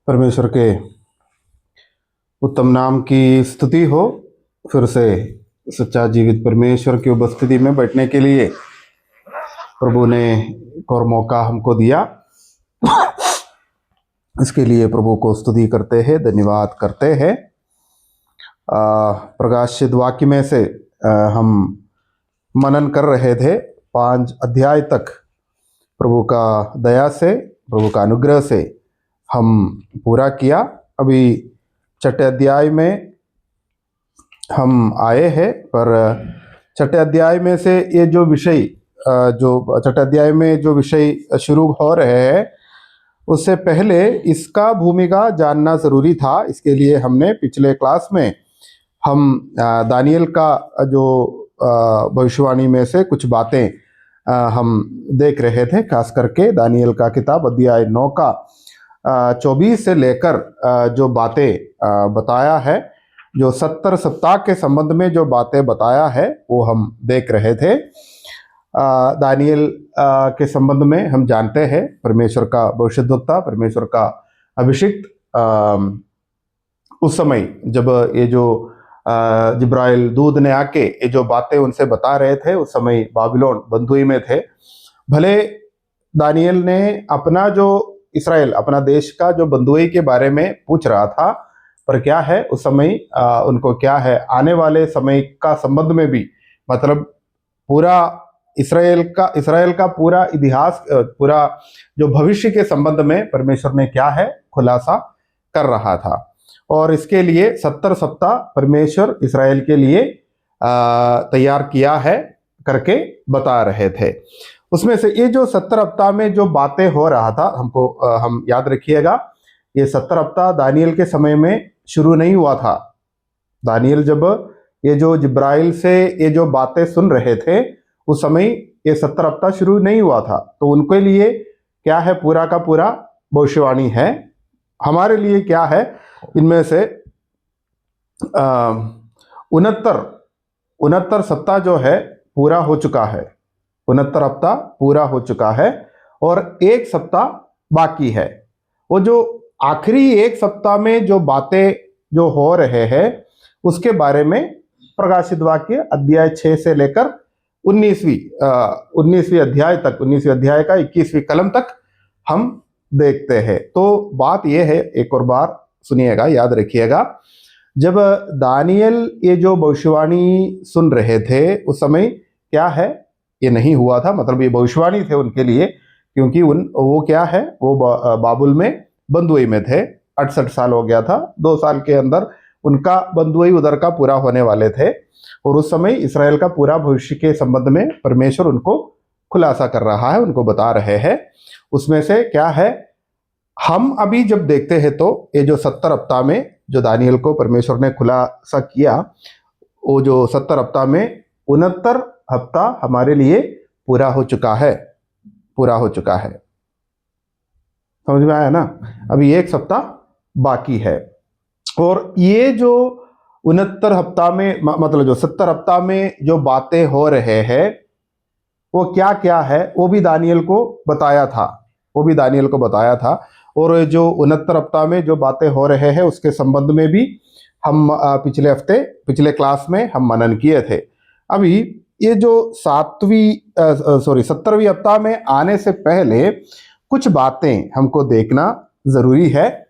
परमेश्वर के उत्तम नाम की स्तुति हो। फिर से सच्चा जीवित परमेश्वर की उपस्थिति में बैठने के लिए प्रभु ने एक और मौका हमको दिया। इसके लिए प्रभु को स्तुति करते हैं, धन्यवाद करते हैं। प्रकाशित वाक्य में से हम मनन कर रहे थे 5 अध्याय तक। प्रभु का दया से, प्रभु का अनुग्रह से हम पूरा किया। अभी 6ठे अध्याय में हम आए हैं, पर 6ठे अध्याय में से ये जो विषय जो 6ठे अध्याय में जो विषय शुरू हो रहे हैं, उससे पहले इसका भूमिका जानना ज़रूरी था। इसके लिए हमने पिछले क्लास में हम दानियल का जो भविष्यवाणी में से कुछ बातें हम देख रहे थे। खास करके दानियल का किताब अध्याय 9 का 24 से लेकर जो बातें बताया है, जो 70 सप्ताह के संबंध में जो बातें बताया है, वो हम देख रहे थे। दानियल के संबंध में हम जानते हैं परमेश्वर का भविष्यद्वक्ता, परमेश्वर का अभिषिक्त उस समय जब ये जो जिब्राइल दूत ने आके ये जो बातें उनसे बता रहे थे, उस समय बाबिलोन बंधुई में थे। भले दानियल ने अपना जो इस्राएल, अपना देश का जो बंधुई के बारे में पूछ रहा था, पर क्या है उस समय उनको क्या है आने वाले समय का संबंध में भी, मतलब पूरा इस्राएल का पूरा इतिहास, पूरा जो भविष्य के संबंध में परमेश्वर ने क्या है खुलासा कर रहा था। और इसके लिए 70 सप्ताह परमेश्वर इस्राएल के लिए तैयार किया है करके बता रहे थे। उसमें से ये जो 70 हफ्ता में जो बातें हो रहा था, हमको हम याद रखिएगा, ये 70 हफ्ता दानियल के समय में शुरू नहीं हुआ था। दानियल जब ये जो जिब्राइल से ये जो बातें सुन रहे थे, उस समय ये 70 हफ्ता शुरू नहीं हुआ था। तो उनके लिए क्या है, पूरा का पूरा भविष्यवाणी है। हमारे लिए क्या है, इनमें से 69 सप्ताह जो है पूरा हो चुका है। 69 हफ्ता पूरा हो चुका है और 1 सप्ताह बाकी है। वो जो आखिरी 1 सप्ताह में जो बातें जो हो रहे हैं, उसके बारे में प्रकाशित वाक्य अध्याय 6 से लेकर 19वीं अध्याय तक, 19वीं अध्याय का 21वीं कलम तक हम देखते हैं। तो बात यह है, एक और बार सुनिएगा, याद रखिएगा, जब दानियल ये जो भविष्यवाणी सुन रहे थे, उस समय क्या है, ये नहीं हुआ था। मतलब ये भविष्यवाणी थे उनके लिए, क्योंकि वो क्या है, वो बाबुल में बंधुई में थे। 68 साल हो गया था। 2 साल के अंदर उनका बंधुई उधर का पूरा होने वाले थे। और उस समय इसराइल का पूरा भविष्य के संबंध में परमेश्वर उनको खुलासा कर रहा है, उनको बता रहे हैं। उसमें से क्या है, हम अभी जब देखते हैं तो ये जो 70 हफ्ता में जो दानियल को परमेश्वर ने खुलासा किया, वो जो 70 हफ्ता में 69 हफ्ता हमारे लिए पूरा हो चुका है, पूरा हो चुका है। समझ में आया ना? अभी 1 सप्ताह बाकी है। और ये जो 69 हफ्ता में, मतलब जो 70 हफ्ता में जो बातें हो रहे हैं, वो क्या क्या है, वो भी दानियल को बताया था, वो भी दानियल को बताया था। और जो 69 हफ्ता में जो बातें हो रहे हैं, उसके संबंध में भी हम पिछले हफ्ते, पिछले क्लास में हम मनन किए थे। अभी ये जो 70वीं हफ्ता में आने से पहले कुछ बातें हमको देखना जरूरी है।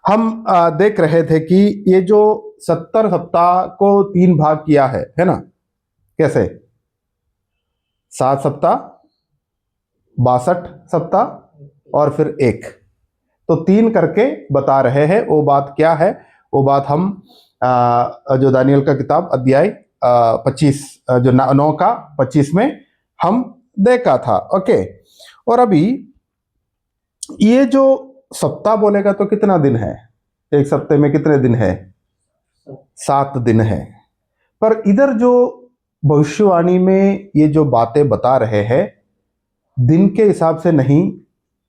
हम देख रहे थे कि ये जो 70 सप्ताह को 3 भाग किया है ना? कैसे? 7 सप्ताह, 62 सप्ताह और फिर 1, तो 3 करके बता रहे हैं। वो बात क्या है, वो बात हम जो दानियल का किताब अध्याय 25 जो 9 का 25 में हम देखा था। ओके। और अभी ये जो सप्ताह बोलेगा तो कितना दिन है? एक सप्ते में कितने दिन है? 7 दिन है। पर इधर जो भविष्यवाणी में ये जो बातें बता रहे हैं, दिन के हिसाब से नहीं,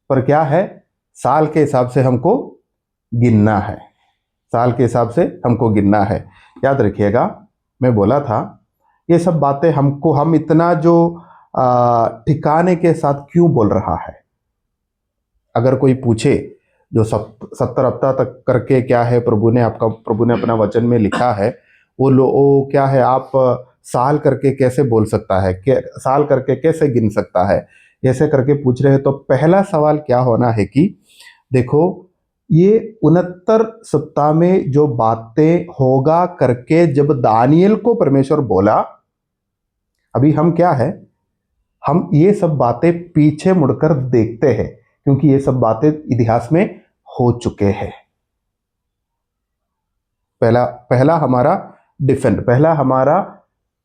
पर क्या है, साल के हिसाब से हमको गिनना है। साल के हिसाब से हमको गिनना है। याद रखिएगा, मैं बोला था ये सब बातें हमको, हम इतना जो ठिकाने के साथ क्यों बोल रहा है। अगर कोई पूछे जो 70 हफ्ता तक करके क्या है प्रभु ने अपना वचन में लिखा है, वो क्या है, आप साल करके कैसे बोल सकता है, साल करके कैसे गिन सकता है, ऐसे करके पूछ रहे हैं। तो पहला सवाल क्या होना है कि देखो, ये 69 सप्ताह में जो बातें होगा करके जब दानियल को परमेश्वर बोला, अभी हम क्या है, हम ये सब बातें पीछे मुड़कर देखते हैं, क्योंकि ये सब बातें इतिहास में हो चुके हैं। पहला हमारा डिफेंड, पहला हमारा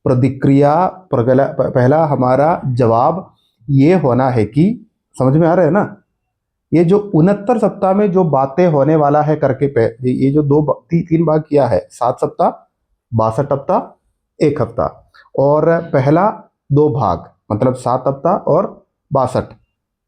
प्रतिक्रिया, पहला हमारा जवाब ये होना है कि, समझ में आ रहा है ना, ये जो 69 सप्ताह में जो बातें होने वाला है करके ये जो तीन भाग किया है, 7 सप्ताह, 62 हफ्ता, 1 हफ्ता, और पहला 2 भाग मतलब 7 हफ्ता और 62,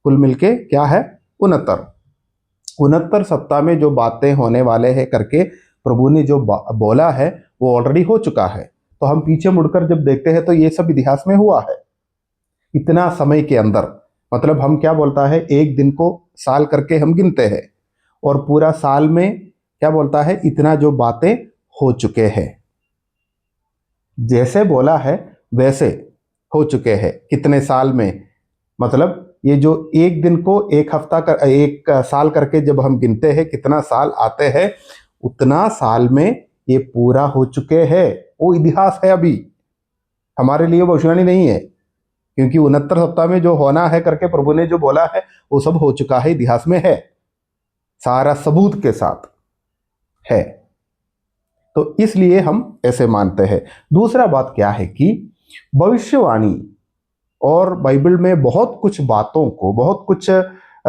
कुल मिलके क्या है 69 सप्ताह में जो बातें होने वाले हैं करके प्रभु ने जो बोला है वो ऑलरेडी हो चुका है। तो हम पीछे मुड़कर जब देखते हैं तो ये सब इतिहास में हुआ है इतना समय के अंदर। मतलब हम क्या बोलता है, एक दिन को साल करके हम गिनते हैं, और पूरा साल में क्या बोलता है, इतना जो बातें हो चुके हैं, जैसे बोला है वैसे हो चुके हैं। कितने साल में, मतलब ये जो एक दिन को एक हफ्ता कर, एक साल करके जब हम गिनते हैं कितना साल आते हैं, उतना साल में ये पूरा हो चुके हैं। वो इतिहास है, अभी हमारे लिए भविष्यवाणी नहीं है, क्योंकि 69 सप्ताह में जो होना है करके प्रभु ने जो बोला है वो सब हो चुका है, इतिहास में है, सारा सबूत के साथ है। तो इसलिए हम ऐसे मानते हैं। दूसरा बात क्या है कि भविष्यवाणी और बाइबल में बहुत कुछ बातों को, बहुत कुछ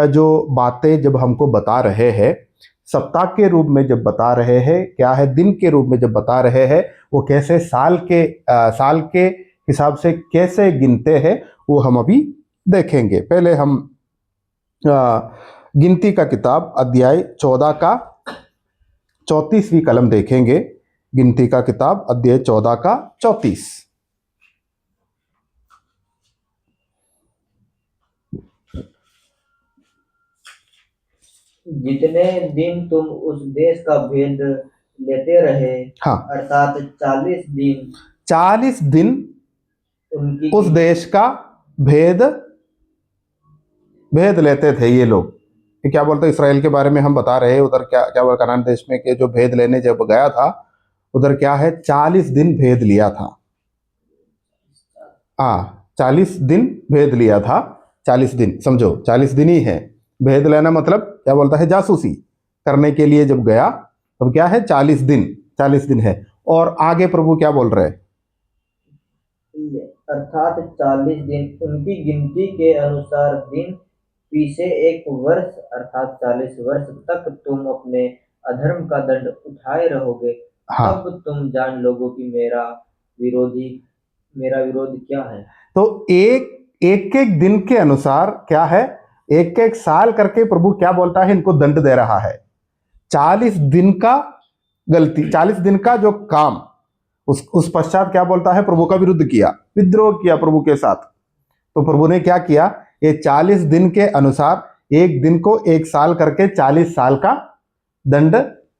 जो बातें जब हमको बता रहे हैं, सप्ताह के रूप में जब बता रहे हैं, क्या है दिन के रूप में जब बता रहे हैं, वो कैसे साल के हिसाब से कैसे गिनते हैं, वो हम अभी देखेंगे। पहले हम गिनती का किताब अध्याय 14 का 34वीं कलम देखेंगे। गिनती का किताब अध्याय 14 का 34। जितने दिन तुम उस देश का भेद लेते रहे, हाँ, अर्थात 40 दिन उनकी उस देश का भेद लेते थे ये लोग। ये क्या बोलते हैं, इसराइल के बारे में हम बता रहे हैं। उधर क्या क्या बोला, कनान देश में के जो भेद लेने जब गया था, उधर क्या है 40 दिन भेद लिया था। हाँ, 40 दिन भेद लिया था। 40 दिन समझो, 40 दिन ही है। भेद लेना मतलब क्या बोलता है, जासूसी करने के लिए जब गया तब क्या है 40 दिन, 40 दिन है। और आगे प्रभु क्या बोल रहे हैं, अर्थात 40 दिन उनकी गिनती के अनुसार दिन पीछे 1 वर्ष, अर्थात 40 वर्ष तक तुम अपने अधर्म का दंड उठाए रहोगे। हाँ, तब तुम जान लोगे कि मेरा विरोध क्या है। तो एक दिन के अनुसार क्या है, एक एक साल करके प्रभु क्या बोलता है, इनको दंड दे रहा है। 40 दिन का गलती, 40 दिन का जो काम, उस पश्चात क्या बोलता है, प्रभु का विरुद्ध किया, विद्रोह किया प्रभु के साथ। तो प्रभु ने क्या किया, ये 40 दिन के अनुसार एक दिन को एक साल करके 40 साल का दंड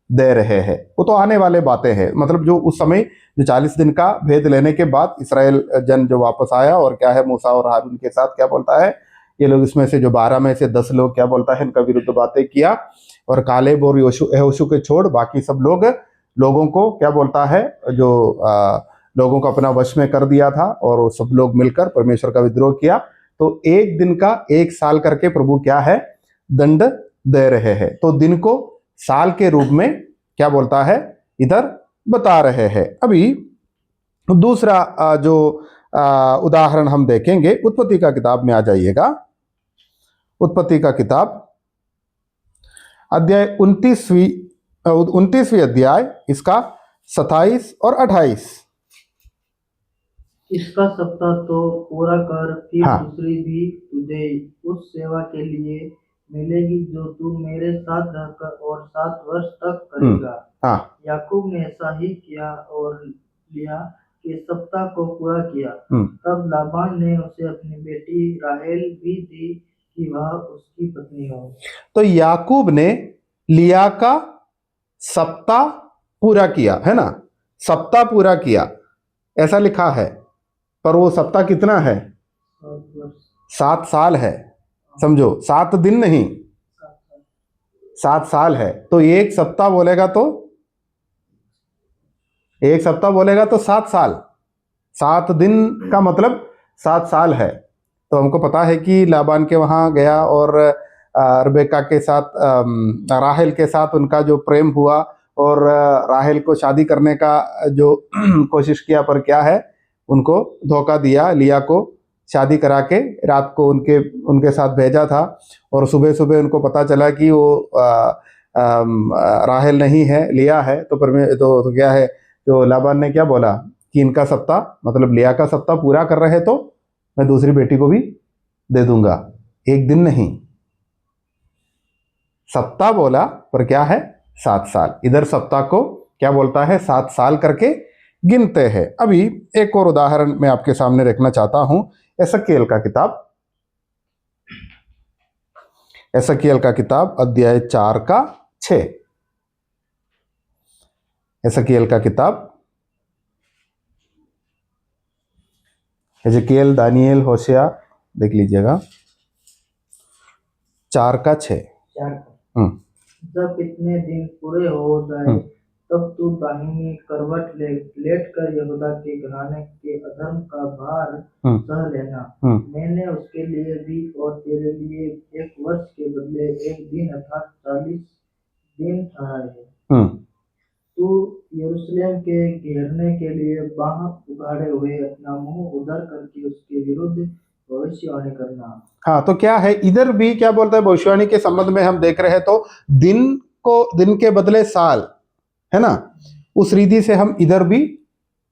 दे रहे हैं। वो तो आने वाले बातें हैं, मतलब जो उस समय जो 40 दिन का भेद लेने के बाद इसराइल जन जो वापस आया, और क्या है मूसा और हारून के साथ क्या बोलता है, ये लोग इसमें से जो 12 में से 10 लोग क्या बोलता है, इनका विरुद्ध बातें किया, और कालेब और यहोशू के छोड़ बाकी सब लोगों को क्या बोलता है, जो लोगों को अपना वश में कर दिया था, और वो सब लोग मिलकर परमेश्वर का विद्रोह किया। तो एक दिन का एक साल करके प्रभु क्या है, दंड दे रहे हैं। तो दिन को साल के रूप में क्या बोलता है, इधर बता रहे हैं। अभी दूसरा जो उदाहरण हम देखेंगे, उत्पत्ति का किताब में आ जाइएगा। उत्पत्ति का किताब अध्याय 29वीं अध्याय, इसका 27 और 28। इसका सप्ताह तो पूरा कर, फिर हाँ, दूसरी भी तुझे उस सेवा के लिए मिलेगी जो तू मेरे साथ रहकर और 7 वर्ष तक करेगा। हाँ, याकूब ने ऐसा ही किया और लिया कि सप्ताह को पूरा किया। तब लाबान ने उसे अपनी बेटी राहेल भी दी कि वह उसकी पत्नी हो। तो याकूब ने लिया का सप्ताह पूरा किया, है ना, सप्ताह पूरा किया ऐसा लिखा है, पर वो सप्ताह कितना है? 7 साल है। समझो, 7 दिन नहीं, 7 साल है। तो एक सप्ताह बोलेगा तो, एक सप्ताह बोलेगा तो 7 साल, 7 दिन का मतलब 7 साल है। तो हमको पता है कि लाबान के वहाँ गया और रबेका के साथ, राहेल के साथ उनका जो प्रेम हुआ और राहेल को शादी करने का जो कोशिश किया, पर क्या है, उनको धोखा दिया, लिया को शादी करा के रात को उनके उनके साथ भेजा था, और सुबह सुबह उनको पता चला कि वो राहेल नहीं है, लिया है। तो क्या है, तो लाबान ने क्या बोला कि इनका सप्ताह मतलब लिया का सप्ताह पूरा कर रहे तो मैं दूसरी बेटी को भी दे दूंगा। एक दिन नहीं, सप्ताह बोला, पर क्या है, 7 साल। इधर सप्ताह को क्या बोलता है, 7 साल करके गिनते हैं। अभी एक और उदाहरण मैं आपके सामने रखना चाहता हूं, एसकेल का किताब, एसकेल का किताब अध्याय 4 का 6। एसकेल का किताब, एजकेल, दानियल, होशिया, देख लीजिएगा, 4 का 6। 4 का। जब इतने दिन पूरे हो जाए तब तू दाहिनी करवट लेट कर यहूदा के घराने के अधर्म का भार सह लेना। मैंने उसके लिए भी और तेरे लिए 1 वर्ष के बदले 1 दिन अर्थात 40 दिन ठहराए हैं। तू यरूशलेम के घेरने के लिए बाह उगाड़े हुए अपना मुंह उधर करके उसके विरुद्ध भविष्यवाणी करना। हाँ, तो क्या है, इधर भी क्या बोलता है, भविष्यवाणी के संबंध में हम देख रहे हैं तो दिन के बदले साल, है ना, उस रीति से हम इधर भी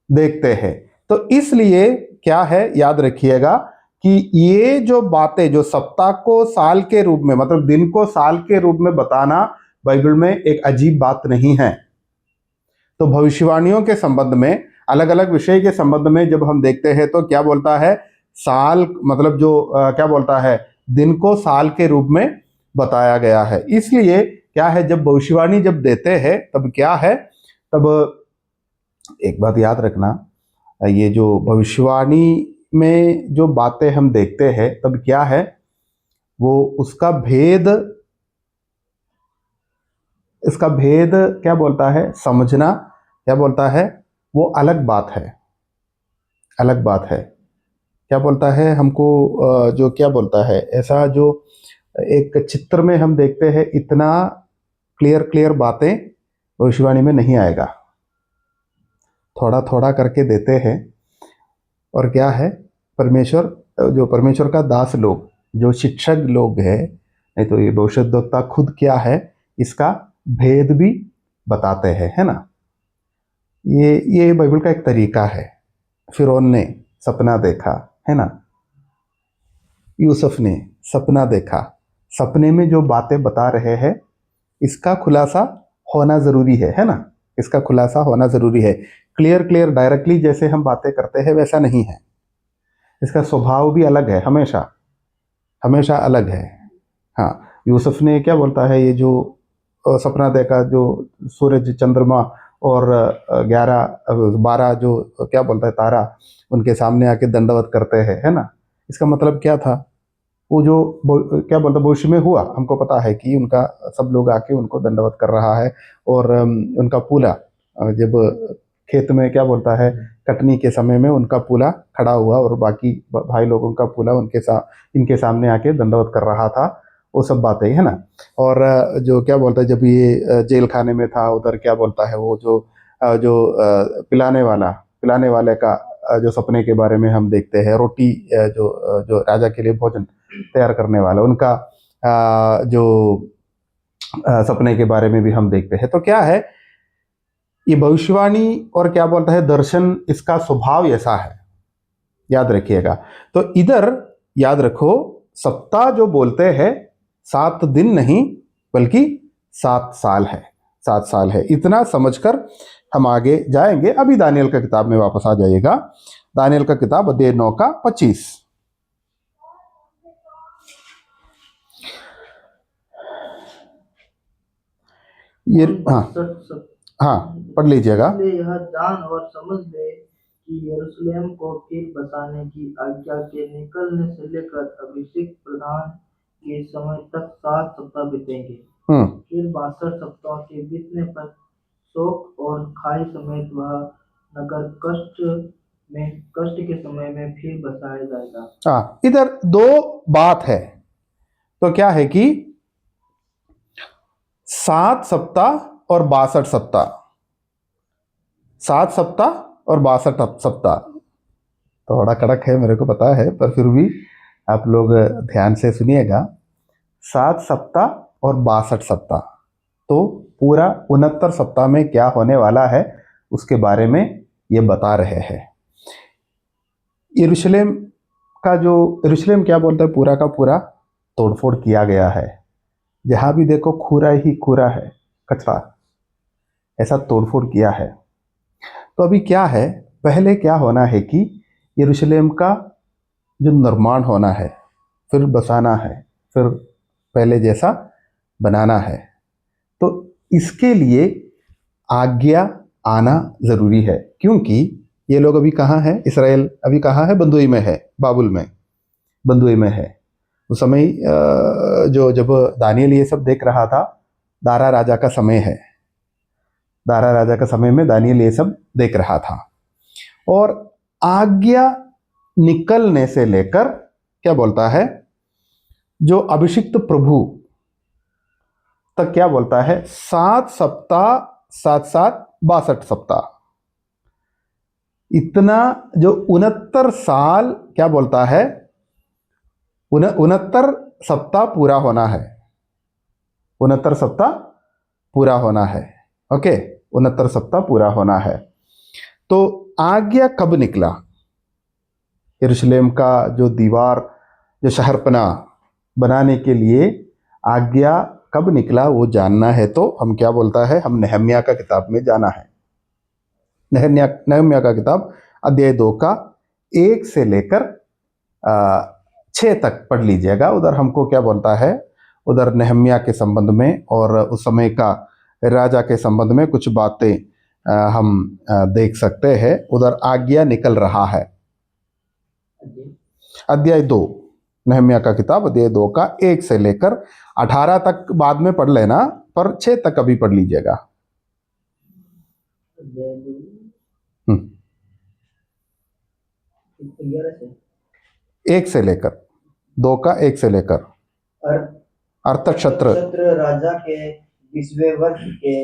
देखते हैं। तो इसलिए क्या है, याद रखिएगा कि ये जो बातें, जो सप्ताह को साल के रूप में, मतलब दिन को साल के रूप में बताना बाइबल में एक अजीब बात नहीं है। तो भविष्यवाणियों के संबंध में, अलग अलग विषय के संबंध में जब हम देखते हैं तो क्या बोलता है, साल मतलब जो क्या बोलता है, दिन को साल के रूप में बताया गया है। इसलिए क्या है, जब भविष्यवाणी जब देते हैं तब क्या है, तब एक बात याद रखना, ये जो भविष्यवाणी में जो बातें हम देखते हैं तब क्या है, वो उसका भेद, इसका भेद क्या बोलता है, समझना क्या बोलता है, वो अलग बात है, अलग बात है। क्या बोलता है हमको, जो क्या बोलता है, ऐसा जो एक चित्र में हम देखते हैं, इतना क्लियर क्लियर बातें भविष्यवाणी में नहीं आएगा, थोड़ा थोड़ा करके देते हैं। और क्या है, परमेश्वर, जो परमेश्वर का दास लोग, जो शिक्षक लोग हैं, नहीं तो ये भविष्यद्वक्ता खुद क्या है, इसका भेद भी बताते हैं, है ना। ये बाइबल का एक तरीका है। फिरौन ने सपना देखा, है ना, यूसुफ ने सपना देखा, सपने में जो बातें बता रहे हैं इसका खुलासा होना जरूरी है ना, इसका खुलासा होना जरूरी है। क्लियर क्लियर डायरेक्टली जैसे हम बातें करते हैं वैसा नहीं है, इसका स्वभाव भी अलग है, हमेशा हमेशा अलग है। हाँ, यूसुफ ने क्या बोलता है, ये जो सपना देखा, जो सूरज, चंद्रमा और 11-12 जो क्या बोलता है तारा उनके सामने आके दंडवत करते हैं, है ना, इसका मतलब क्या था, वो जो क्या बोलता भविष्य में हुआ, हमको पता है कि उनका सब लोग आके उनको दंडवत कर रहा है, और उनका पूला जब खेत में क्या बोलता है, कटनी के समय में उनका पूला खड़ा हुआ और बाकी भाई लोगों का पूला इनके सामने आके दंडवत कर रहा था, वो सब बातें, है ना। और जो क्या बोलता है, जब ये जेल खाने में था, उधर क्या बोलता है, वो जो पिलाने वाले का जो सपने के बारे में हम देखते हैं, रोटी जो राजा के लिए भोजन तैयार करने वाला, उनका जो सपने के बारे में भी हम देखते हैं। तो क्या है, ये भविष्यवाणी और क्या बोलता है दर्शन, इसका स्वभाव ऐसा है, याद रखिएगा। तो इधर याद रखो, सप्ताह जो बोलते हैं 7 दिन नहीं बल्कि 7 साल है, 7 साल है। इतना समझकर हम आगे जाएंगे। अभी दानियल का किताब में वापस आ जाइएगा, दानियल का किताब अध्याय 9 का 25। ये उन हाँ 62 हाँ पढ़ लीजिएगा। इसलिए यह जान और समझ ले कि यरूशलेम को फिर बसाने की आज्ञा के निकलने से लेकर अभिषेक प्रधान के समय तक 7 सप्ताह बीतेंगे। फिर 62 सप्ताह के बीतने पर शोक और खाई समेत वह नगर कष्ट के समय में फिर बसाया जाएगा। हाँ, इधर दो बात है। तो क्या है कि 7 सप्ताह और 62 सप्ताह, 7 सप्ताह और 62 सप्ताह, थोड़ा कड़क है मेरे को पता है, पर फिर भी आप लोग ध्यान से सुनिएगा। 7 सप्ताह और 62 सप्ताह, तो पूरा 69 सप्ताह में क्या होने वाला है उसके बारे में ये बता रहे हैं। यरूशलेम का जो, यरूशलेम क्या बोलता है, पूरा का पूरा तोड़फोड़ किया गया है। जहाँ भी देखो खूरा ही खूरा है, कचरा, ऐसा तोड़फोड़ किया है। तो अभी क्या है, पहले क्या होना है कि यरूशलेम का जो निर्माण होना है, फिर बसाना है, फिर पहले जैसा बनाना है। तो इसके लिए आज्ञा आना ज़रूरी है, क्योंकि ये लोग अभी कहाँ है, इसराइल अभी कहाँ है, बंदुई में है, बाबुल में, बंदुई में है। उस समय जो जब दानियल ये सब देख रहा था, दारा राजा का समय है, दारा राजा का समय में दानियल ये सब देख रहा था। और आज्ञा निकलने से लेकर क्या बोलता है, जो अभिषिक्त प्रभु तक क्या बोलता है, 7 सप्ताह, 7 7 62 सप्ताह, इतना जो 69 साल क्या बोलता है, 69 सप्ताह पूरा होना है, 69 सप्ताह पूरा होना है। ओके, 69 सप्ताह पूरा होना है। तो आज्ञा कब निकला, यरूशलेम का जो दीवार, जो शहरपना बनाने के लिए आज्ञा कब निकला वो जानना है, तो हम क्या बोलता है, हम नहम्याह का किताब में जाना है। नहम्याह का किताब अध्याय 2 का 1 से लेकर 6 तक पढ़ लीजिएगा। उधर हमको क्या बोलता है, उधर नहम्याह के संबंध में और उस समय का राजा के संबंध में कुछ बातें हम देख सकते हैं। उधर आज्ञा निकल रहा है। अध्याय 2, नहम्याह का किताब अध्याय 2 का 1 से लेकर 18 तक बाद में पढ़ लेना, पर 6 तक अभी पढ़ लीजिएगा। हम्म, 1 से लेकर 2 का 1 से लेकर अर्थक्षत्र राजा के 20वें वर्ष के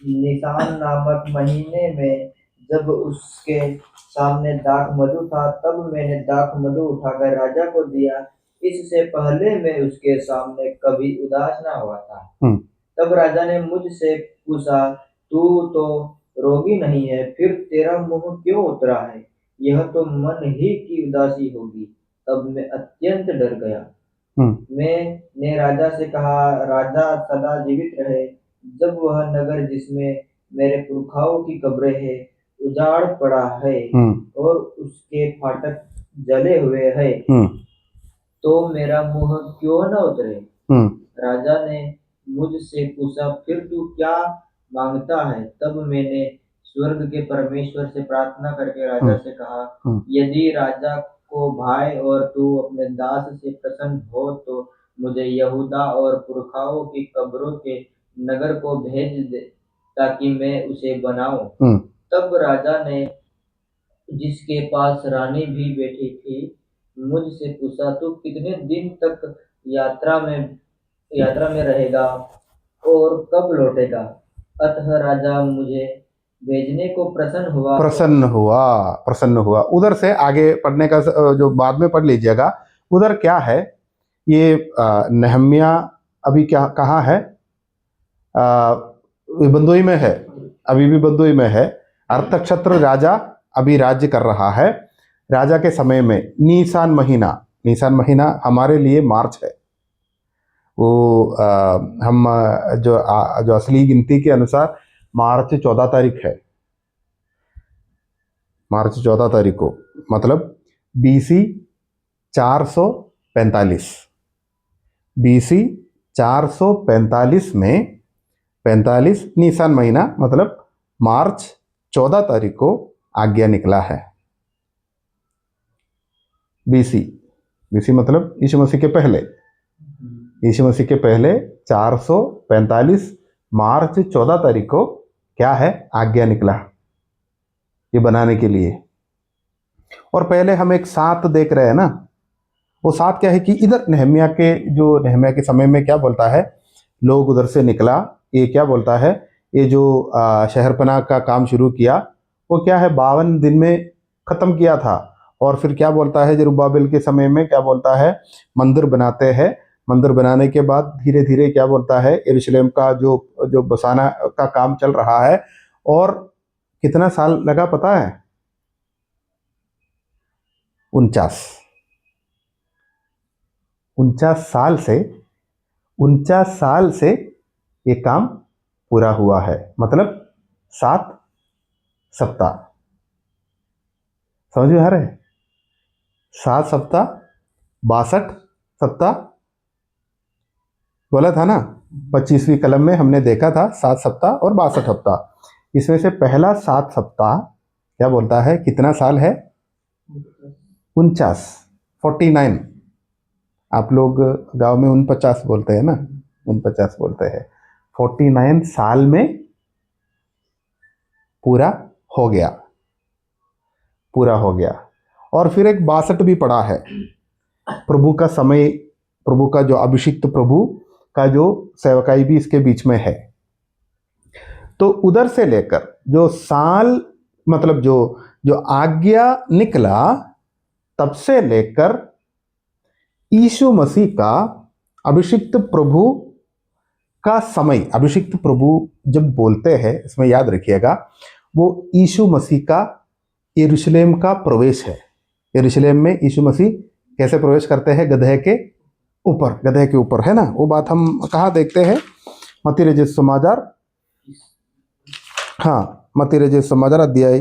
निसान नामक महीने में जब उसके सामने दाख मधु था, तब मैंने दाख मधु उठाकर राजा को दिया। इससे पहले मैं उसके सामने कभी उदास ना हुआ था। तब राजा ने मुझसे पूछा, तू तो रोगी नहीं है, फिर तेरा मुंह क्यों उतरा है? यह तो मन ही की उदासी होगी। तब मैं अत्यंत डर गया। मैंने राजा से कहा, राजा सदा जीवित रहे। जब वह नगर जिसमें मेरे पुरखाओं की कब्रें हैं उजाड़ पड़ा है और उसके फाटक जले हुए हैं, तो मेरा मुंह क्यों न उतरे? राजा ने मुझसे पूछा, फिर तू क्या मांगता है? तब मैंने स्वर्ग के परमेश्वर से प्रार्थना करके राजा से कहा, यदि राजा को भाई और तू अपने दास से प्रसन्न हो तो मुझे यहूदा और पुरखाओं की कब्रों के नगर को भेज दे, ताकि मैं उसे बनाऊं। तब राजा ने, जिसके पास रानी भी बैठी थी, मुझसे पूछा, तू कितने दिन तक यात्रा में रहेगा और कब लौटेगा? अतः राजा मुझे भेजने को प्रसन्न हुआ। उधर से आगे पढ़ने का जो बाद में पढ़ लीजिएगा। उधर क्या है, ये नहम्याह अभी क्या कहाँ है, बंदुई में है, अभी भी बंदुई में है। अर्थक्षत्र राजा अभी राज्य कर रहा है। राजा के समय में नीसान महीना हमारे लिए मार्च है। वो हम जो असली गिनती के अनुसार मार्च 14 तारीख है, मार्च 14 तारीख को, मतलब BC 445, BC 445 में 45 नीसान महीना मतलब मार्च 14 तारीख को आज्ञा निकला है। बीसी, बीसी मतलब यीशु मसीह के पहले, यीशु मसीह के पहले 445 मार्च 14 तारीख को क्या है, आज्ञा निकला ये बनाने के लिए। और पहले हम एक 7 देख रहे हैं ना, वो 7 क्या है कि इधर नेहम्याह के समय में क्या बोलता है, लोग उधर से निकला, ये क्या बोलता है, ये जो शहरपनाह का काम शुरू किया वो क्या है 52 दिन में ख़त्म किया था। और फिर क्या बोलता है, जरुब्बाबिल के समय में क्या बोलता है, मंदिर बनाते हैं, मंदिर बनाने के बाद धीरे धीरे क्या बोलता है, यरूशलेम का जो बसाना का काम चल रहा है। और कितना साल लगा पता है, 49 साल से ये काम पूरा हुआ है, मतलब 7 सप्ताह। समझ में आ रहा है, 7 सप्ताह 62 सप्ताह बोला था ना, 25वीं कलम में हमने देखा था 7 सप्ताह और 62 सप्ताह। इसमें से पहला 7 सप्ताह क्या बोलता है, कितना साल है, 49। आप लोग गांव में 49 बोलते हैं ना, 49 बोलते हैं। 49 साल में पूरा हो गया, पूरा हो गया। और फिर एक 62 भी पड़ा है, प्रभु का समय, प्रभु का जो अभिषिक्त प्रभु का जो सेवकाई भी इसके बीच में है। तो उधर से लेकर जो साल मतलब जो आज्ञा निकला, तब से लेकर यीशु मसीह का अभिषिक्त प्रभु का समय, अभिषिक्त प्रभु जब बोलते हैं इसमें याद रखिएगा, वो यीशु मसीह का यरूशलेम का प्रवेश है। यरूशलेम में यीशु मसीह कैसे प्रवेश करते हैं, गधे के ऊपर है ना। वो बात हम कहाँ देखते हैं, मत्ती रचित समाचार, हाँ मत्ती रचित समाचार अध्याय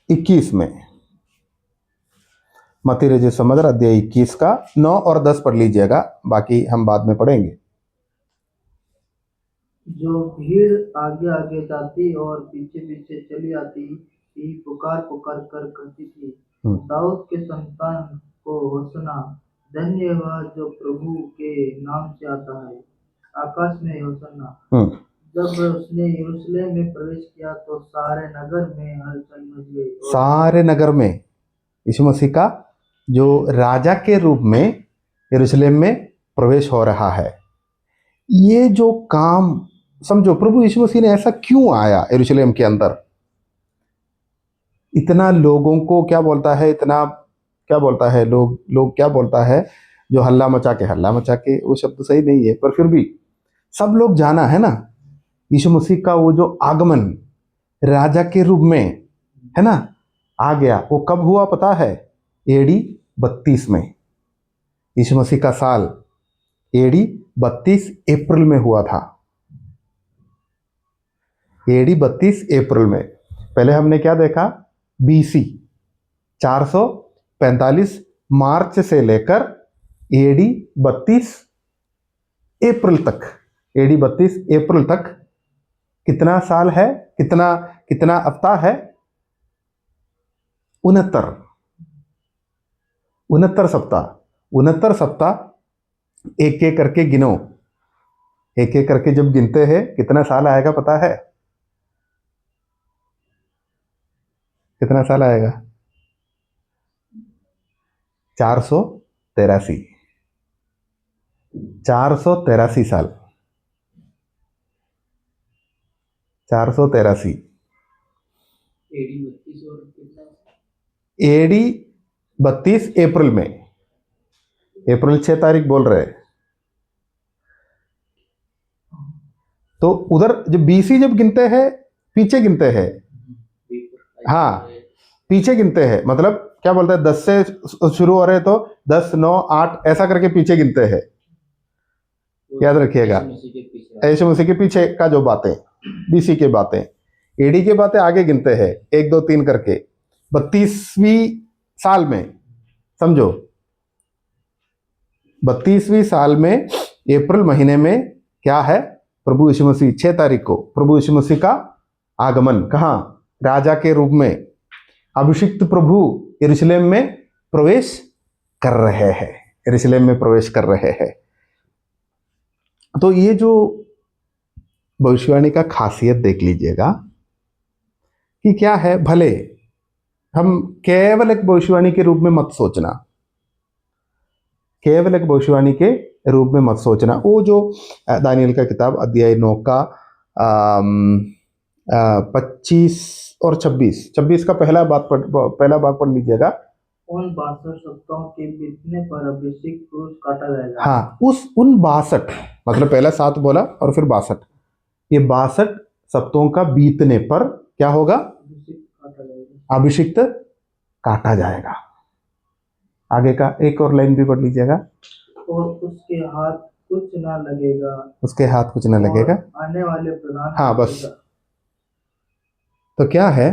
21 में, मत्ती रचित समाचार अध्याय 21 का 9 और 10 पढ़ लीजिएगा, बाकी हम बाद में पढ़ेंगे। जो भीड़ आगे आगे जाती और पीछे पीछे चली आती ही पुकार पुकार कर कहती थी, दाऊद के संतान को होसना, धन्य है वह जो प्रभु के नाम से आता है, आकाश में होसना। जब उसने यरूशलेम में प्रवेश किया तो सारे नगर में हलचल मच गई। सारे नगर में यीशु मसीह का जो राजा के रूप में यरूशलेम में प्रवेश हो रहा है। ये जो काम समझो, प्रभु यीशु मसीह ने ऐसा क्यों आया यरूशलेम के अंदर, इतना लोगों को क्या बोलता है, इतना क्या बोलता है, लोग क्या बोलता है, जो हल्ला मचा के, वो शब्द सही नहीं है, पर फिर भी सब लोग जाना है ना, यीशु मसीह का वो जो आगमन राजा के रूप में है ना आ गया। वो कब हुआ पता है, AD 32 में, यीशु मसीह का साल AD 32 अप्रैल में हुआ था, AD 32 अप्रैल में। पहले हमने क्या देखा, BC 445 मार्च से लेकर AD 32 अप्रैल तक, AD 32 अप्रैल तक कितना साल है, कितना हफ्ता है, 69 सप्ताह। 69 सप्ताह एक एक करके गिनो, एक एक करके जब गिनते हैं कितना साल आएगा पता है, कितना साल आएगा, 483 साल, 483। AD 32 अप्रैल में, अप्रैल 6 तारीख बोल रहे हैं, तो उधर जब BC जब गिनते हैं पीछे गिनते हैं, हाँ पीछे गिनते हैं, मतलब क्या बोलते हैं, 10 से शुरू हो रहे तो 10, 9, 8 ऐसा करके पीछे गिनते हैं, याद रखिएगा। यीशु मसीह के पीछे का जो बातें, BC के बातें, AD के बातें आगे गिनते हैं 1, 2, 3 करके। 32वीं साल में समझो, 32वीं साल में अप्रैल महीने में क्या है, प्रभु यीशु मसीह 6 तारीख को प्रभु यीशु मसीह का आगमन, कहाँ, राजा के रूप में अभिषिक्त प्रभु यरूशलेम में प्रवेश कर रहे हैं, यरूशलेम में प्रवेश कर रहे हैं। तो ये जो भविष्यवाणी का खासियत देख लीजिएगा कि क्या है। भले हम केवल एक भविष्यवाणी के रूप में मत सोचना, केवल एक भविष्यवाणी के रूप में मत सोचना। वो जो दानियल का किताब अध्याय 9 का 25 और 26 का पहला भाग पढ़ लीजिएगा। उन 62 सप्ताहों के बीतने पर अभिषेक क्रूस काटा जाएगा। हाँ, उन 62 मतलब पहला 7 बोला और फिर 62, ये 62 सप्ताहों का बीतने पर क्या होगा, अभिषिक्त काटा जाएगा। आगे का एक और लाइन भी पढ़ लीजिएगा। और उसके हाथ कुछ ना लगेगा, उसके हाथ कुछ ना लगेगा, आने वाले प्रधान। हाँ बस। तो क्या है,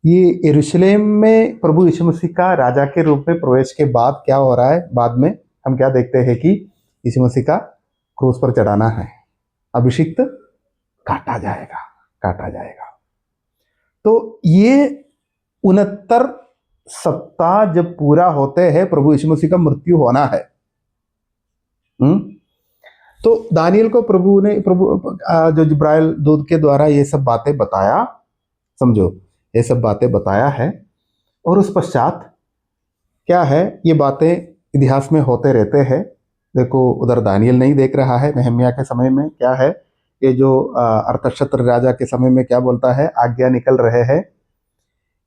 ये यरूशलेम में प्रभु यीशु मसीह का राजा के रूप में प्रवेश के बाद क्या हो रहा है, बाद में हम क्या देखते हैं कि यीशु मसीह का क्रूस पर चढ़ाना है, अभिषिक्त काटा जाएगा, काटा जाएगा। तो ये 69 सप्ताह जब पूरा होते हैं, प्रभु यीशु मसीह का मृत्यु होना है। तो दानियल को प्रभु ने जो जिब्राइल दूत के द्वारा ये सब बातें बताया, समझो ये सब बातें बताया है। और उस पश्चात क्या है, ये बातें इतिहास में होते रहते हैं। देखो उधर दानियल नहीं देख रहा है, नहम्याह के समय में क्या है, ये जो अर्थशस्त्र राजा के समय में क्या बोलता है, आज्ञा निकल रहे हैं,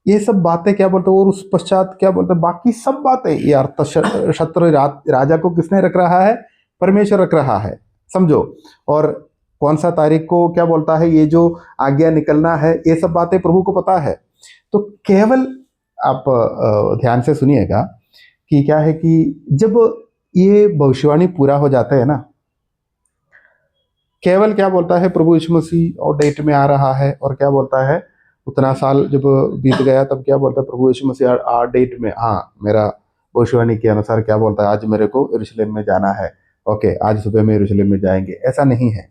ये सब बातें क्या बोलते हैं। और उस पश्चात क्या बोलते हैं, बाकी सब बातें, ये अर्थशस्त्र राजा को किसने रख रहा है, परमेश्वर रख रहा है, समझो। और कौन सा तारीख को क्या बोलता है, ये जो आज्ञा निकलना है, ये सब बातें प्रभु को पता है। तो केवल आप ध्यान से सुनिएगा कि क्या है कि जब ये भविष्यवाणी पूरा हो जाता है ना, केवल क्या बोलता है, प्रभु यीशु मसीह और डेट में आ रहा है, और क्या बोलता है, उतना साल जब बीत गया तब क्या बोलता है, प्रभु यीशु मसीह आ डेट में, हाँ मेरा भविष्यवाणी के अनुसार क्या बोलता है, आज मेरे को यरूशलेम में जाना है, ओके आज सुबह में यरूशलेम में जाएंगे, ऐसा नहीं है।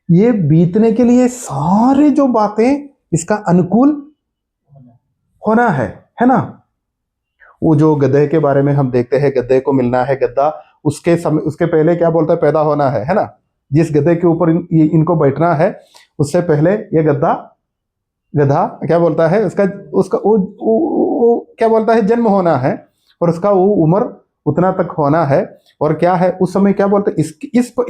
ये बीतने के लिए सारे जो बातें इसका अनुकूल होना है ना। वो जो गधे के बारे में हम देखते हैं, गधे को मिलना है गद्दा, उसके पहले क्या बोलता है, पैदा होना है ना। जिस गधे के ऊपर इनको बैठना है, उससे पहले ये गधा क्या बोलता है, उसका वो क्या बोलता है, जन्म होना है, और उसका वो उम्र उतना तक होना है। और क्या है, उस समय क्या बोलते हैं,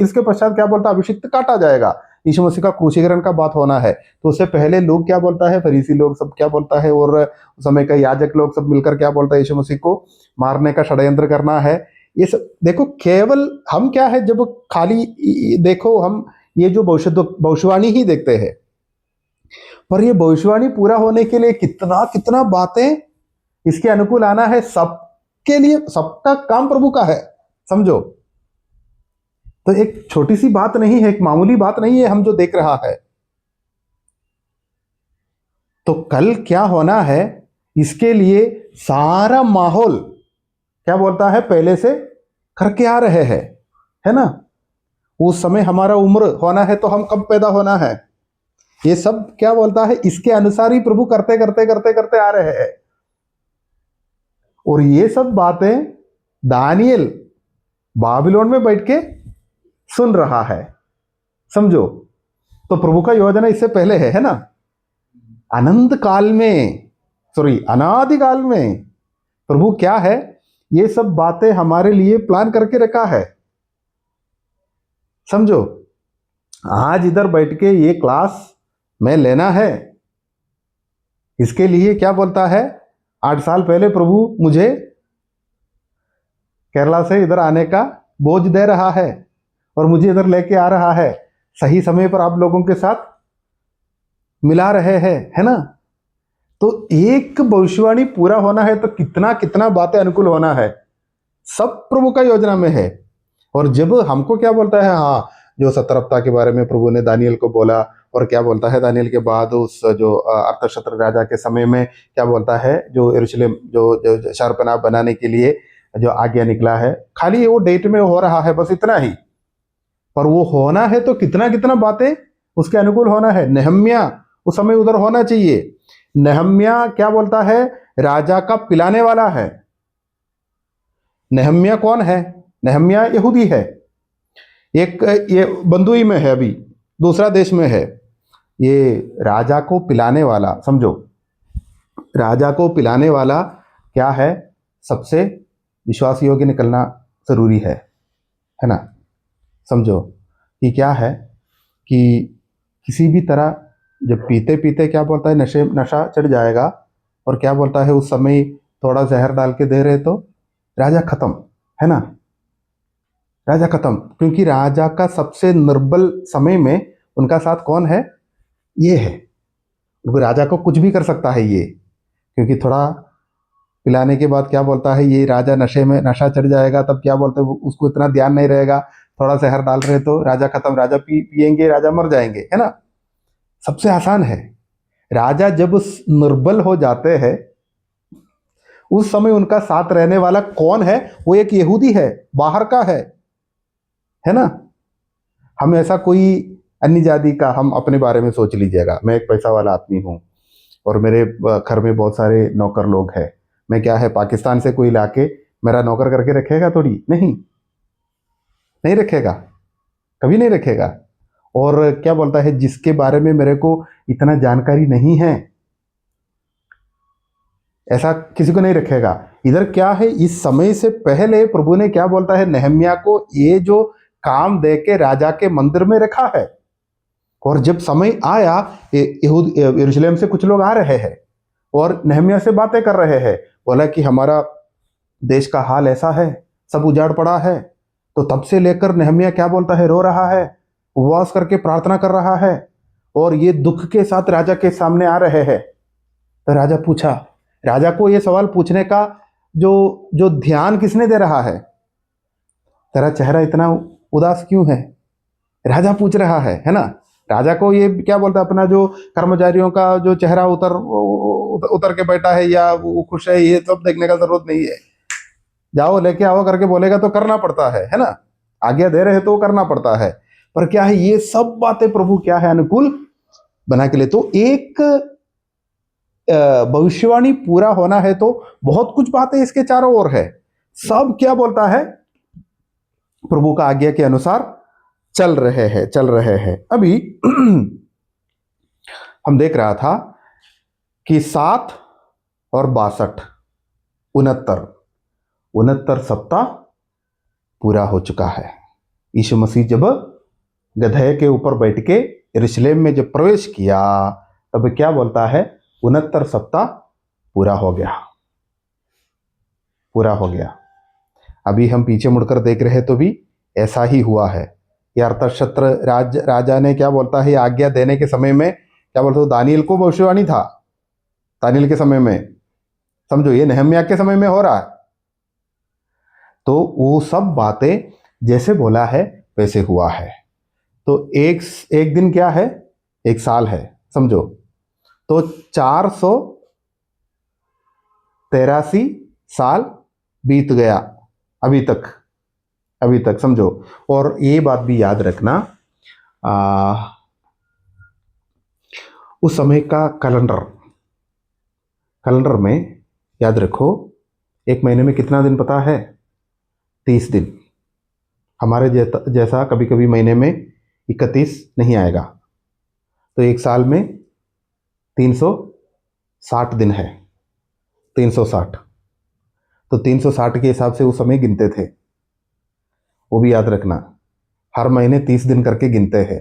इसके पश्चात क्या बोलता है, अभिषिक्त काटा जाएगा, यीशु मसीह का क्रूसीकरण का बात होना है। तो उससे पहले लोग क्या बोलता है, फरीसी लोग सब क्या बोलता है, और उस समय का याजक लोग सब मिलकर क्या बोलता है, यीशु मसीह को मारने का षड्यंत्र करना है। ये सब देखो, केवल हम क्या है, जब खाली देखो हम ये जो भविष्यवाणी ही देखते हैं, पर ये भविष्यवाणी पूरा होने के लिए कितना कितना बातें इसके अनुकूल आना है, सबके लिए, सबका काम प्रभु का है, समझो। तो एक छोटी सी बात नहीं है, एक मामूली बात नहीं है हम जो देख रहा है। तो कल क्या होना है, इसके लिए सारा माहौल क्या बोलता है, पहले से करके आ रहे हैं, है ना। उस समय हमारा उम्र होना है तो हम कब पैदा होना है, ये सब क्या बोलता है, इसके अनुसार ही प्रभु करते करते करते करते आ रहे हैं। और ये सब बातें दानियल बाबिलोन में बैठ के सुन रहा है, समझो। तो प्रभु का योजना इससे पहले है ना, अनंत काल में, अनादिकाल में प्रभु क्या है, ये सब बातें हमारे लिए प्लान करके रखा है, समझो। आज इधर बैठ के ये क्लास में लेना है, इसके लिए क्या बोलता है, 8 साल पहले प्रभु मुझे केरला से इधर आने का बोझ दे रहा है, और मुझे इधर लेके आ रहा है, सही समय पर आप लोगों के साथ मिला रहे हैं, है ना। तो एक भविष्यवाणी पूरा होना है तो कितना कितना बातें अनुकूल होना है, सब प्रभु का योजना में है। और जब हमको क्या बोलता है, हाँ जो 70 हफ्ता के बारे में प्रभु ने दानियल को बोला, और क्या बोलता है, दानियल के बाद उस जो अर्थशस्त्र राजा के समय में क्या बोलता है, जो यरूशलेम जो शहरपनाह बनाने के लिए जो आज्ञा निकला है, खाली वो डेट में हो रहा है बस इतना ही, पर वो होना है तो कितना कितना बातें उसके अनुकूल होना है। नेहम्या उस समय उधर होना चाहिए। नेहम्या क्या बोलता है, राजा का पिलाने वाला है। नेहम्या कौन है? नेहम्या यहूदी है, एक ये बंदुई में है, अभी दूसरा देश में है। ये राजा को पिलाने वाला, समझो राजा को पिलाने वाला क्या है, सबसे विश्वास योग्य निकलना जरूरी है ना। समझो कि क्या है कि किसी भी तरह जब पीते पीते क्या बोलता है, नशा चढ़ जाएगा, और क्या बोलता है उस समय थोड़ा जहर डाल के दे रहे तो राजा खत्म, है ना, राजा खत्म। क्योंकि राजा का सबसे निर्बल समय में उनका साथ कौन है, ये है। क्योंकि राजा को कुछ भी कर सकता है ये, क्योंकि थोड़ा पिलाने के बाद क्या बोलता है, ये राजा नशा चढ़ जाएगा, तब क्या बोलते हैं उसको इतना ध्यान नहीं रहेगा, थोड़ा जहर डाल रहे तो राजा खत्म, राजा पिएंगे राजा मर जाएंगे, है ना। सबसे आसान है। राजा जब निर्बल हो जाते हैं उस समय उनका साथ रहने वाला कौन है, वो एक यहूदी है, बाहर का है ना। हम ऐसा कोई अन्य जाति का हम अपने बारे में सोच लीजिएगा, मैं एक पैसा वाला आदमी हूँ और मेरे घर में बहुत सारे नौकर लोग हैं, मैं क्या है पाकिस्तान से कोई लाके मेरा नौकर करके रखेगा थोड़ी, नहीं रखेगा, कभी नहीं रखेगा। और क्या बोलता है, जिसके बारे में मेरे को इतना जानकारी नहीं है, ऐसा किसी को नहीं रखेगा। इधर क्या है, इस समय से पहले प्रभु ने क्या बोलता है, नेहम्या को ये जो काम दे के राजा के मंदिर में रखा है। और जब समय आया, यरूशलेम से कुछ लोग आ रहे हैं और नेहम्या से बातें कर रहे हैं, बोला कि हमारा देश का हाल ऐसा है, सब उजाड़ पड़ा है। तो तब से लेकर नेहम्या क्या बोलता है, रो रहा है, उपवास करके प्रार्थना कर रहा है, और ये दुख के साथ राजा के सामने आ रहे हैं। तो राजा को ये सवाल पूछने का जो ध्यान किसने दे रहा है, तेरा चेहरा इतना उदास क्यों है, राजा पूछ रहा है ना। राजा को ये क्या बोलता है, अपना जो कर्मचारियों का जो चेहरा उतर के बैठा है या वो खुश है, ये सब देखने का जरूरत नहीं है। जाओ लेके आओ करके बोलेगा तो करना पड़ता है ना, आज्ञा दे रहे तो करना पड़ता है। पर क्या है, ये सब बातें प्रभु क्या है अनुकूल बना के लिए। तो एक भविष्यवाणी पूरा होना है तो बहुत कुछ बातें इसके चारों ओर है, सब क्या बोलता है, प्रभु का आज्ञा के अनुसार चल रहे हैं। अभी हम देख रहा था कि 7 और 62 69 सप्ताह पूरा हो चुका है। यीशु मसीह जब गधे के ऊपर बैठ के यरूशलेम में जब प्रवेश किया, तब क्या बोलता है, 69 सप्ताह पूरा हो गया। अभी हम पीछे मुड़कर देख रहे तो भी ऐसा ही हुआ है। ये अर्थशस्त्र राजा ने क्या बोलता है, आज्ञा देने के समय में क्या बोलता है, दानियल को भविष्यवाणी था, दानियल के समय में, समझो ये नेहम्या के समय में हो रहा है। तो वो सब बातें जैसे बोला है वैसे हुआ है। तो एक दिन क्या है, एक साल है, समझो। तो 483 साल बीत गया अभी तक, समझो। और ये बात भी याद रखना, उस समय का कैलेंडर में याद रखो, एक महीने में कितना दिन पता है, 30 दिन। हमारे जैसा कभी कभी महीने में 31 नहीं आएगा, तो एक साल में 360 दिन है, 360। तो 360 के हिसाब से उस समय गिनते थे, वो भी याद रखना, हर महीने 30 दिन करके गिनते हैं।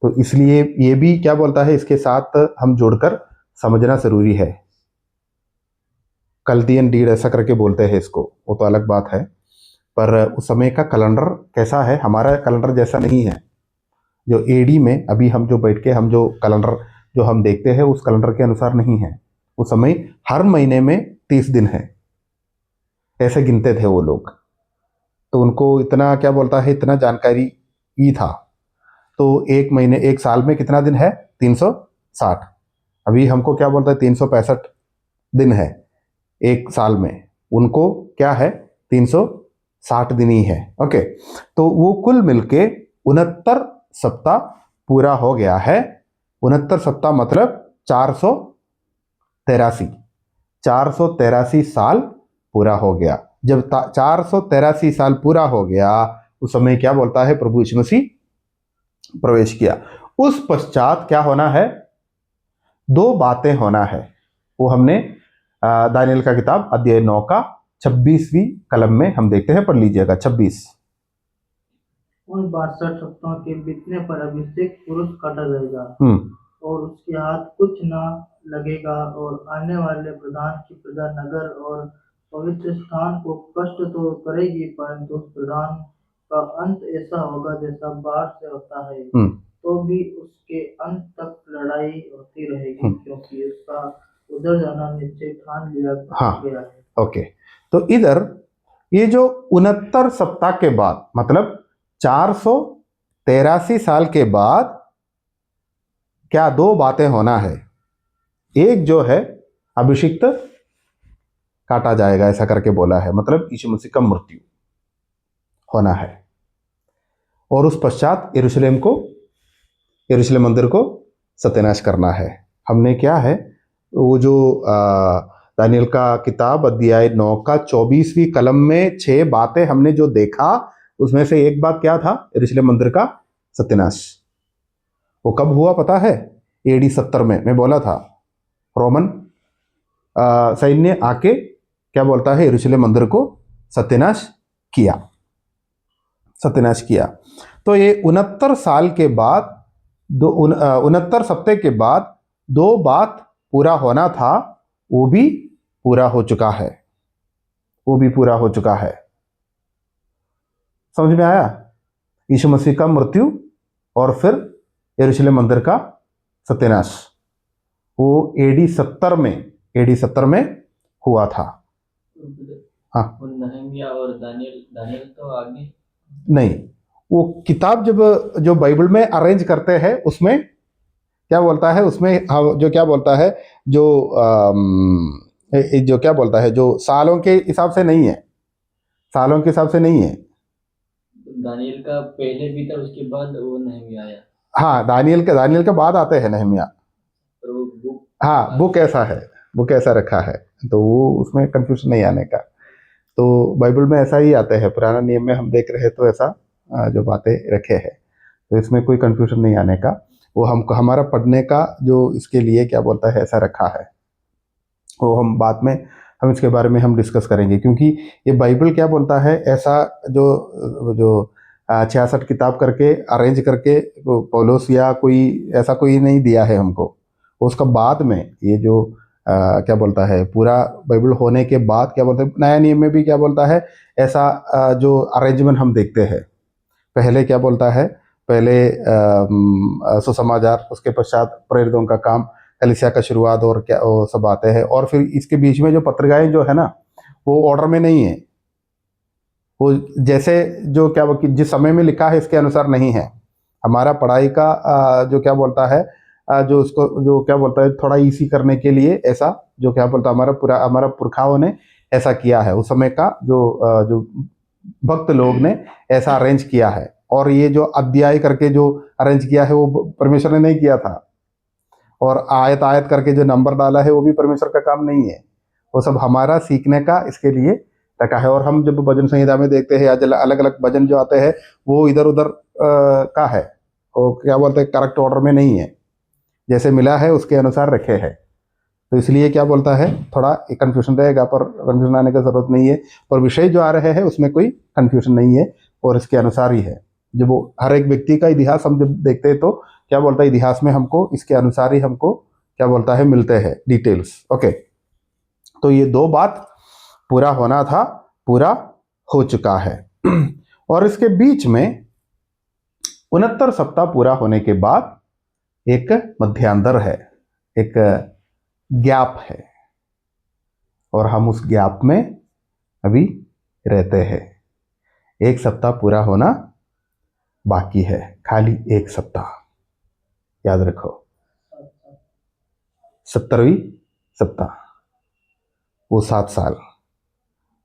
तो इसलिए ये भी क्या बोलता है, इसके साथ हम जोड़कर समझना जरूरी है। कल्दियन डीड ऐसा करके बोलते हैं इसको, वो तो अलग बात है, पर उस समय का कैलेंडर कैसा है, हमारा कैलेंडर जैसा नहीं है। जो एडी में अभी हम जो बैठ के हम जो कैलेंडर जो हम देखते हैं उस कैलेंडर के अनुसार नहीं है। उस समय हर महीने में 30 दिन है, ऐसे गिनते थे वो लोग। तो उनको इतना क्या बोलता है, इतना जानकारी ही था। तो एक साल में कितना दिन है, 360। अभी हमको क्या बोलता है, 365 दिन है एक साल में, उनको क्या है 360 दिन ही है। ओके, तो वो कुल मिलके 69 सप्ताह पूरा हो गया है। 69 सप्ताह मतलब 483 साल पूरा हो गया। जब 483 साल पूरा हो गया उस समय क्या बोलता है प्रभु यीशु मसीह प्रवेश किया। उस पश्चात क्या होना है, दो बातें होना है। वो हमने दानियल का किताब अध्याय 9 का 26वीं कलम में हम देखते हैं, पढ़ लीजिएगा 26। उन 62 सप्ताहों के बीतने पर अभिषेक पुरुष काटा जाएगा और उसके हाथ कुछ न लगेगा और आने वाले प्रधान की प्रजा नगर और पवित्र स्थान को कष्ट तो करेगी, परंतु उस प्रधान का अंत ऐसा होगा जैसा बाढ़ से होता है, तो भी उसके अंत तक लड़ाई होती रहेगी, क्योंकि उसका उधर जाना निश्चय ठान लिया गया है। ओके, तो इधर ये जो 69 सप्ताह के बाद मतलब 483 साल के बाद क्या दो बातें होना है। एक जो है अभिषिक्त काटा जाएगा ऐसा करके बोला है, मतलब यीशु मसीह का मृत्यु होना है। और उस पश्चात यरूशलेम मंदिर को सत्यानाश करना है। हमने क्या है वो जो दानियल का किताब अध्याय 9 का 24वीं कलम में 6 बातें हमने जो देखा, उसमें से एक बात क्या था, यरूशलेम मंदिर का सत्यानाश। वो कब हुआ पता है? AD 70 में मैं बोला था, रोमन सैन्य आके क्या बोलता है यरूशलेम मंदिर को सत्यानाश किया। तो ये 69 साल के बाद 69 सप्ताह के बाद दो बात पूरा होना था, वो भी पूरा हो चुका है। समझ में आया? यीशु मसीह का मृत्यु और फिर यरूशलेम मंदिर का सत्यानाश, वो AD 70 में हुआ था। हाँ, नहम्याह और दानियल तो आगे नहीं, वो किताब जब जो बाइबल में अरेंज करते हैं उसमें क्या बोलता है, उसमें जो क्या बोलता है जो क्या बोलता है जो सालों के हिसाब से नहीं है, दानियल का पहले भी था, उसके बाद वो नहम्याह आया। हाँ, दानियल के बाद आते हैं नहम्याह। हाँ, बुक ऐसा रखा है, तो वो उसमें कंफ्यूजन नहीं आने का। तो बाइबल में ऐसा ही आते हैं, पुराना नियम में हम देख रहे तो ऐसा जो बातें रखे हैं, तो इसमें कोई कंफ्यूजन नहीं आने का। वो हमको हमारा पढ़ने का जो इसके लिए क्या बोलता है ऐसा रखा है, वो हम बाद में हम इसके बारे में हम डिस्कस करेंगे, क्योंकि ये बाइबल क्या बोलता है ऐसा जो 66 किताब करके अरेंज करके पौलुस या कोई नहीं दिया है हमको। उसका बाद में ये जो क्या बोलता है पूरा बाइबल होने के बाद क्या बोलते हैं नया नियम में भी क्या बोलता है ऐसा जो अरेंजमेंट हम देखते हैं। पहले क्या बोलता है, पहले सुसमाचार, उसके पश्चात प्रेरितों का काम, कलीसिया का शुरुआत और क्या वो सब आते हैं, और फिर इसके बीच में जो पत्रिकाएं जो है ना वो ऑर्डर में नहीं है, वो जैसे जो क्या जिस समय में लिखा है इसके अनुसार नहीं है। हमारा पढ़ाई का जो क्या बोलता है जो उसको जो क्या बोलता है थोड़ा इजी करने के लिए ऐसा जो क्या बोलता है हमारा पुरखाओं ने ऐसा किया है, उस समय का जो भक्त लोग ने ऐसा अरेंज किया है। और ये जो अध्याय करके जो अरेंज किया है वो परमेश्वर ने नहीं किया था, और आयत आयत करके जो नंबर डाला है वो भी परमेश्वर का काम नहीं है, वो सब हमारा सीखने का इसके लिए रखा है। और हम जब भजन संहिता में देखते हैं या अलग अलग भजन जो आते हैं वो इधर उधर का है, वो क्या बोलते हैं करेक्ट ऑर्डर में नहीं है, जैसे मिला है उसके अनुसार रखे हैं। तो इसलिए क्या बोलता है थोड़ा कन्फ्यूजन रहेगा, पर कन्फ्यूजन आने की जरूरत नहीं है, पर विषय जो आ रहे हैं उसमें कोई कन्फ्यूजन नहीं है और इसके अनुसार ही है। जब वो हर एक व्यक्ति का इतिहास हम जब देखते हैं तो क्या बोलता है इतिहास में हमको इसके अनुसार ही हमको क्या बोलता है मिलते हैं डिटेल्स। ओके, तो ये दो बात पूरा होना था, पूरा हो चुका है। और इसके बीच में 69 सप्ताह पूरा होने के बाद एक मध्यांतर है, एक गैप है, और हम उस गैप में अभी रहते हैं। एक सप्ताह पूरा होना बाकी है, खाली एक सप्ताह, याद रखो 70वीं सप्ताह, वो 7 साल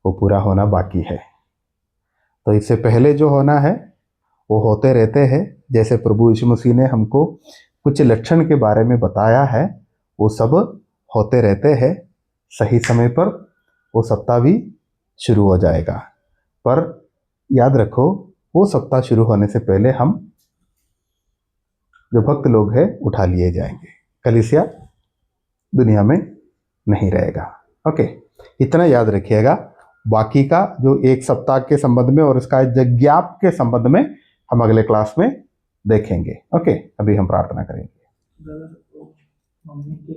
वो पूरा होना बाकी है। तो इससे पहले जो होना है वो होते रहते हैं। जैसे प्रभु यीशु मसीह ने हमको कुछ लक्षण के बारे में बताया है, वो सब होते रहते हैं। सही समय पर वो सप्ताह भी शुरू हो जाएगा। पर याद रखो, वो सप्ताह शुरू होने से पहले हम जो भक्त लोग हैं उठा लिए जाएंगे। कलीसिया दुनिया में नहीं रहेगा। ओके, इतना याद रखिएगा। बाकी का जो एक सप्ताह के संबंध में और इसका यज्ञाप के संबंध में हम अगले क्लास में देखेंगे। ओके, अभी हम प्रार्थना करेंगे। मम्मी के